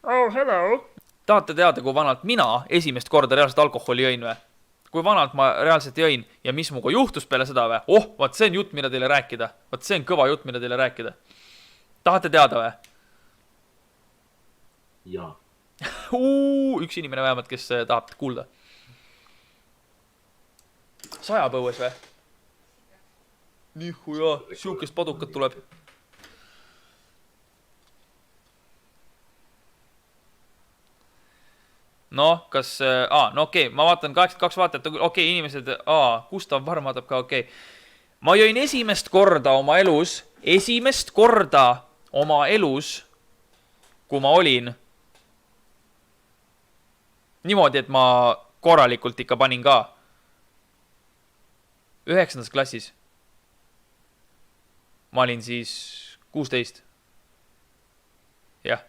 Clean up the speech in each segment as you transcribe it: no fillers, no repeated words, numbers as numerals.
Oh, hello. Tahate teada, kui vanalt mina esimest korda reaalselt alkoholi jõin või? Kui vanalt ma reaalselt jõin ja mis muga juhtus peale seda või? Oh, vaat see on jutt, mida teile rääkida. Vaat see on kõva jutt, mida teile rääkida. Tahate teada või? Jaa. Üks inimene vähemalt, kes tahab kuulda. Sajapõues või? Nihu ja, siukest padukat tuleb. Noh, kas, no okei, ma vaatan 82 vaatajat, okei, inimesed, Gustav Varmadab ka, okei. Ma jõin esimest korda oma elus, kui ma olin niimoodi, et ma korralikult ikka panin ka 9. klassis. Ma olin siis 16. Jah.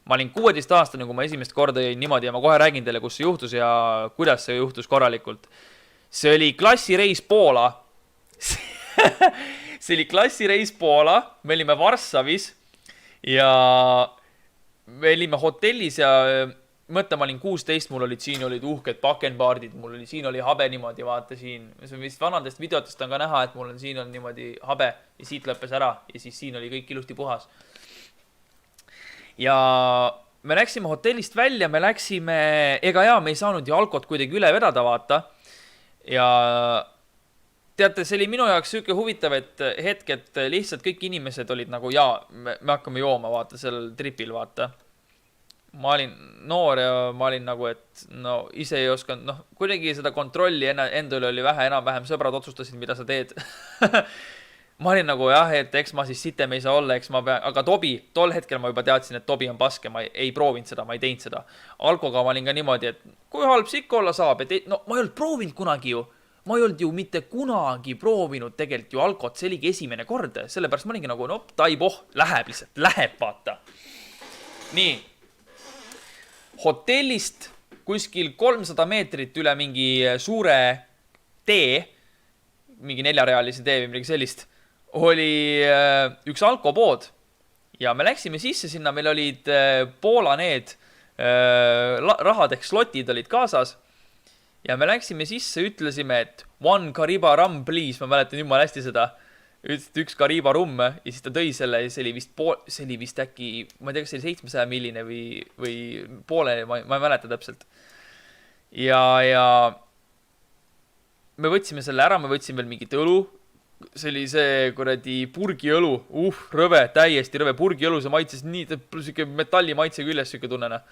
Ma olin 16-aastane, kui ma esimest korda jõin niimoodi ja ma kohe räägin teile, kus see juhtus ja kuidas see juhtus korralikult. See oli klassireis Poola. See oli klassireis Poola, me olime Varssavis ja me olime hotellis ja mõtle, ma olin 16, mul olid siin olid uhked pakenpaardid, mul oli siin oli habe niimoodi, vaata siin. See on vist vanadest videotest on ka näha, et mul on siin on niimoodi habe ja siit lõppes ära ja siis siin oli kõik ilusti puhas. Ja me läksime hotellist välja, me läksime, me ei saanud ju alkot kuidagi üle vedada, vaata. Ja teate, see oli minu jaoks siuke huvitav, et hetk, et lihtsalt kõik inimesed olid nagu, me hakkame jooma, vaata, sellel tripil, vaata. Ma olin noor ja ma olin nagu, et no ise ei osanud, kuidagi seda kontrolli endal oli vähe, enam-vähem sõbrad otsustasid, mida sa teed. Ma olin nagu et eks ma siis sitem ei saa olla, eks ma pean, aga Tobi, tol hetkel ma juba teadsin, et Tobi on paske, ma ei proovinud seda, ma ei teinud seda. Alkoga ma olin ka niimoodi, et kui halb see ikka olla saab, et ma ei olnud proovinud kunagi ju. Ma ei olnud ju mitte kunagi proovinud tegelikult ju alkot, see oligi esimene kord, sellepärast ma olingi nagu, läheb lihtsalt, läheb, vaata. Nii, hotellist kuskil 300 meetrit üle mingi suure tee, mingi 4-realise tee või midagi sellist, oli üks alkopood ja me läksime sisse sinna, meil olid Poola need rahadeks slotid olid kaasas ja me läksime sisse, ütlesime, et one Kariba rum please, ma mäletan jumala hästi seda, üks Kariba rum ja siis ta tõi selle ja see oli vist äkki, ma ei tea, kas see oli 700 milline või poole, ma ei mäleta täpselt ja me võtsime selle ära, me võtsime veel mingit õlu. See oli see kuradi purgiõlu, rõve, täiesti rõve, purgiõlu, see maitses nii, siuke metalli maitse küljes, siuke tunnena.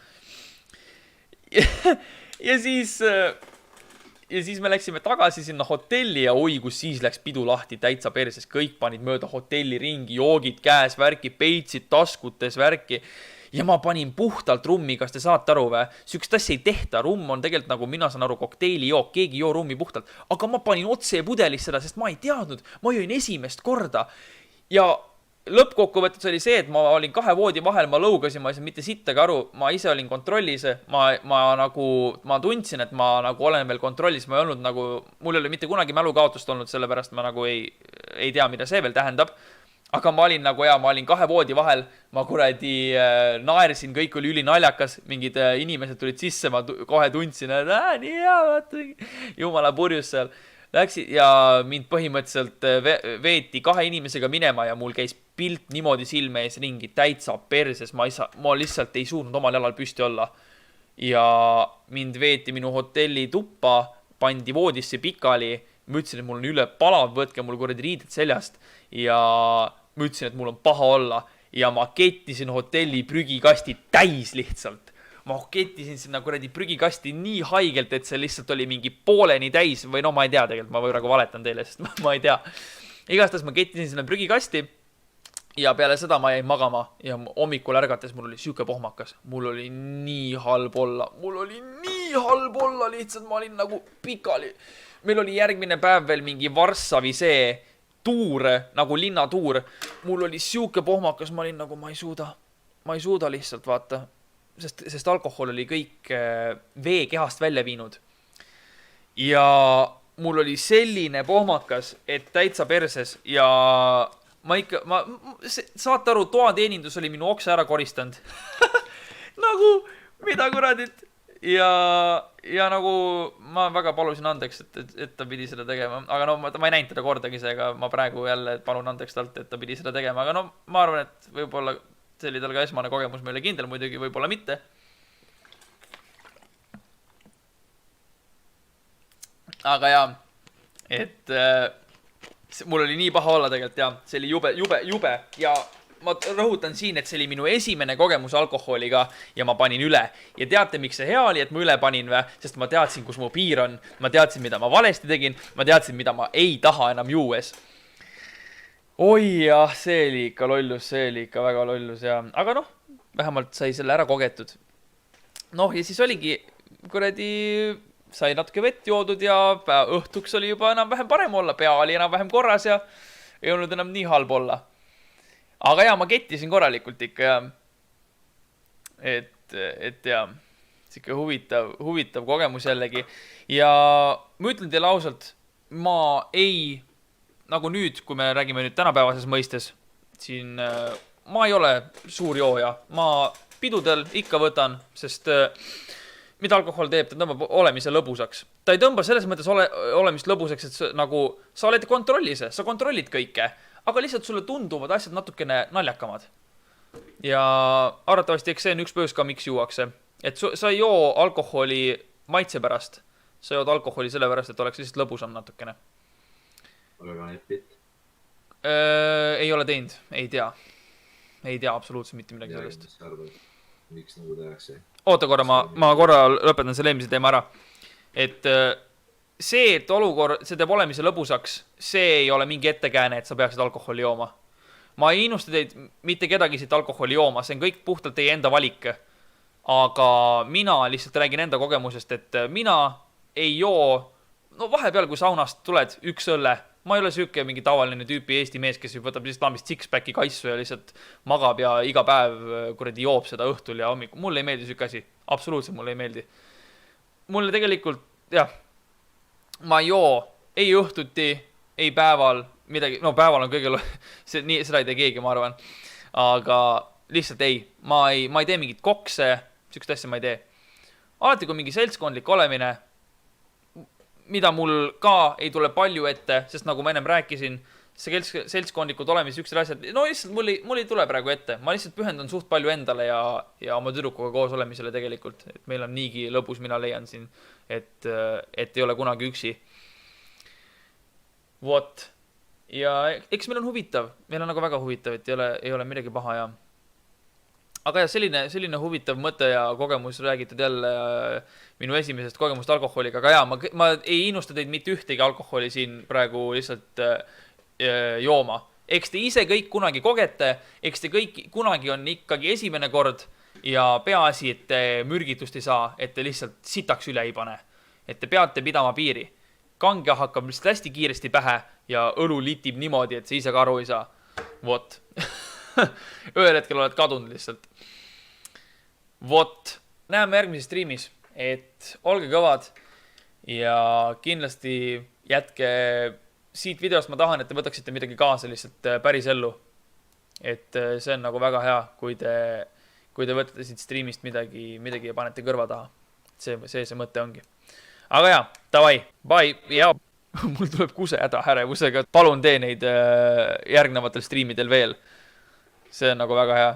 Ja siis me läksime tagasi sinna hotelli ja kus siis läks pidu lahti täitsa perses, kõik panid mööda hotelli ringi, joogid käes, värki, peitsid taskutes, värki. Ja ma panin puhtalt rummi, kas te saate aru või? Sükst asja ei tehta, rumm on tegelikult nagu mina saan aru kokteili jook, keegi joo rummi puhtalt. Aga ma panin otse pudelis seda, sest ma ei teadnud, ma jõin esimest korda. Ja lõppkokkuvõttes oli see, et ma olin 2 voodi vahel, ma lõugasin, ma ei saa mitte sittagi aru, ma ise olin kontrollis, ma tundsin, et ma nagu olen veel kontrollis, ma ei olnud nagu, mul ei ole mitte kunagi mälukaotust olnud, sellepärast ma nagu ei tea, mida see veel tähendab. Aga ma olin nagu ma olin 2 voodi vahel, ma kuradi naersin, kõik oli üli naljakas, mingid inimesed tulid sisse, ma kohe tundsin, et nii hea, vaata, jumala purjus seal. Läksin ja mind põhimõtteliselt veeti 2 inimesega minema ja mul käis pilt niimoodi silme ees ringi, täitsa perses, ma lihtsalt ei suutnud omal jalal püsti olla. Ja mind veeti minu hotelli tuppa, pandi voodisse pikali, ma ütlesin, et mul on üle palav, võtke mul kuradi riided seljast ja ma ütlesin, et mul on paha olla ja ma kettisin hotelli prügikasti täis lihtsalt. Ma kettisin sinna kuradi prügikasti nii haigelt, et see lihtsalt oli mingi pooleni täis või ma ei tea tegelikult, ma praegu valetan teile, sest ma ei tea. Igastahes ma kettisin sinna prügikasti ja peale seda ma jäin magama ja hommikul ärgates mul oli siuke pohmakas. Mul oli nii halb olla lihtsalt, ma olin nagu pikali. Meil oli järgmine päev veel mingi Varssavi see tuur, nagu linnatuur. Mul oli siuke pohmakas, ma olin nagu, ma ei suuda lihtsalt, vaata. Sest alkohol oli kõik vee kehast välja viinud. Ja mul oli selline pohmakas, et täitsa perses ja saate aru, toateenindus oli minu oksa ära koristanud. nagu, mida kuradit. Ja nagu ma väga palusin andeks, et ta pidi seda tegema. Aga no ma ei näinud teda kordagi, seega ma praegu jälle palun andeks talt, et ta pidi seda tegema. Aga no ma arvan, et võib-olla see oli tal ka esmane kogemus, ma ei ole kindel muidugi, võib-olla mitte. Aga jaa, et mul oli nii paha olla tegelikult, jah. See oli jube. Ja ma rõhutan siin, et see oli minu esimene kogemus alkoholiga ja ma panin üle. Ja teate, miks see hea oli, et ma üle panin või? Sest ma teadsin, kus mu piir on. Ma teadsin, mida ma valesti tegin. Ma teadsin, mida ma ei taha enam juues. Oi jah, see oli ikka lollus, see oli ikka väga lollus ja... Aga noh, vähemalt sai selle ära kogetud. Noh, ja siis oligi, kuradi, sai natuke vett joodud ja õhtuks oli juba enam vähem parem olla. Pea oli enam vähem korras ja ei olnud enam nii halb olla. Aga jaa, ma kettisin korralikult ikka ja... Et jaa, siuke huvitav kogemus jällegi. Ja ma ütlen teile ausalt, ma ei... Nagu nüüd, kui me räägime nüüd tänapäevases mõistes, siin ma ei ole suur jooja. Ma pidudel ikka võtan, sest mida alkohol teeb, ta tõmbab olemise lõbusaks. Ta ei tõmba selles mõttes olemist lõbusaks, et nagu sa oled kontrollis, sa kontrollid kõike, aga lihtsalt sulle tunduvad asjad natukene naljakamad. Ja arvatavasti eks see on üks põhjus ka, miks juuakse. Et sa ei joo alkoholi maitse pärast, sa jood alkoholi selle pärast, et oleks lihtsalt lõbusam natukene. Ole kanepit? Ei ole teinud, ei tea. Ei tea absoluutselt mitte midagi sellest. Miks nagu tehakse? Oota korra, ma korra lõpetan selle eelmise teema ära. Et see, et see teeb olemise lõbusaks, see ei ole mingi ettekääne, et sa peaksid alkoholi jooma. Ma ei innusta teid mitte kedagi siit alkoholi jooma, see on kõik puhtalt teie enda valik. Aga mina lihtsalt räägin enda kogemusest, et mina ei joo, no vahepeal kui saunast tuled üks õlle, ma ei ole süüke mingi tavaline tüüpi Eesti mees, kes võtab lihtsalt lambist six-packi kaissu ja lihtsalt magab ja iga päev kuradi joob seda õhtul ja hommikul. Mulle ei meeldi süüke asi. Absoluutselt mulle ei meeldi. Mulle tegelikult, jah, ma ei joo ei õhtuti, ei päeval, midagi, no päeval on kõigil, seda ei tee keegi, ma arvan. Aga lihtsalt ei, ma ei tee mingit kokse, sükst asja ma ei tee. Alati, kui mingi seltskondlik olemine, mida mul ka ei tule palju ette, sest nagu ma ennem rääkisin, see seltskondlikud olemis üksid asjad, no lihtsalt mul ei tule praegu ette. Ma lihtsalt pühendan suht palju endale ja oma tüdrukuga koos olemisele tegelikult. Et meil on niigi lõbus, mina leian siin, et ei ole kunagi üksi. Vot. Ja eks meil on huvitav. Meil on nagu väga huvitav, et ei ole midagi paha ja... Aga jah, selline huvitav mõte ja kogemus räägitud jälle minu esimesest kogemust alkoholiga. Aga jah, ma ei innusta teid mitte ühtegi alkoholi siin praegu lihtsalt jooma. Eks te ise kõik kunagi kogete, eks te kõik kunagi on ikkagi esimene kord ja peaasi, et te mürgitust ei saa, et te lihtsalt sitaks üle ei pane. Et te peate pidama piiri. Kange hakkab lihtsalt hästi kiiresti pähe ja õlu litib niimoodi, et see ise ka aru ei saa. Vot. Ühel hetkel oled kadunud lihtsalt. Vot. Näeme järgmises streamis, et olge kõvad ja kindlasti jätke siit videost. Ma tahan, et te võtaksite midagi kaasa lihtsalt päris ellu. Et see on nagu väga hea, kui te võtate siit streamist midagi ja panete kõrva taha. See mõte ongi. Aga jah, davai, bye ja mul tuleb kuse häda ärevusega. Palun tee neid järgnevatel streamidel veel. See on nagu väga hea.